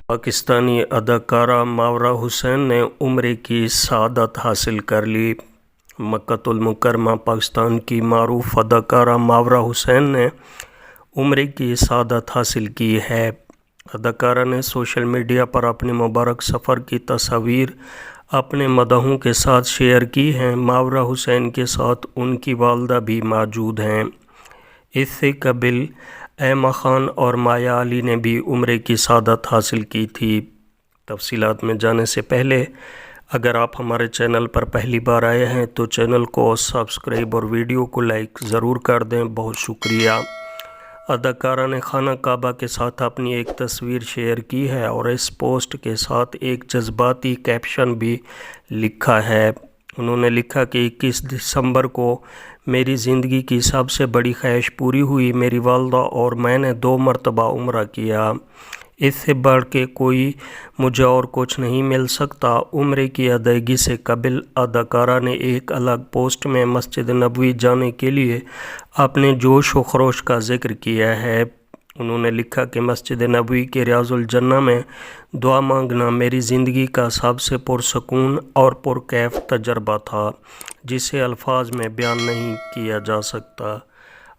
پاکستانی اداکارہ ماورا حسین نے عمرے کی سعادت حاصل کر لی۔ مکہ المکرمہ پاکستان کی معروف اداکارہ ماورا حسین نے عمرے کی سعادت حاصل کی ہے۔ اداکارہ نے سوشل میڈیا پر اپنے مبارک سفر کی تصاویر اپنے مداحوں کے ساتھ شیئر کی ہیں۔ ماورا حسین کے ساتھ ان کی والدہ بھی موجود ہیں۔ اس سے قبل ایما خان اور مایا علی نے بھی عمرے کی سعادت حاصل کی تھی۔ تفصیلات میں جانے سے پہلے اگر آپ ہمارے چینل پر پہلی بار آئے ہیں تو چینل کو سبسکرائب اور ویڈیو کو لائک ضرور کر دیں، بہت شکریہ۔ اداکارہ نے خانہ کعبہ کے ساتھ اپنی ایک تصویر شیئر کی ہے اور اس پوسٹ کے ساتھ ایک جذباتی کیپشن بھی لکھا ہے۔ انہوں نے لکھا کہ 21 دسمبر کو میری زندگی کی سب سے بڑی خواہش پوری ہوئی۔ میری والدہ اور میں نے 2 مرتبہ عمرہ کیا۔ اس سے بڑھ کے کوئی مجھے اور کچھ نہیں مل سکتا۔ عمرے کی ادائیگی سے قبل اداکارہ نے ایک الگ پوسٹ میں مسجد نبوی جانے کے لیے اپنے جوش و خروش کا ذکر کیا ہے۔ انہوں نے لکھا کہ مسجد نبوی کے ریاض الجنہ میں دعا مانگنا میری زندگی کا سب سے پرسکون اور پرکیف تجربہ تھا، جسے الفاظ میں بیان نہیں کیا جا سکتا۔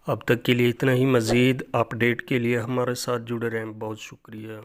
اب تک کے لیے اتنا ہی۔ مزید اپڈیٹ کے لیے ہمارے ساتھ جڑے رہیں۔ بہت شکریہ۔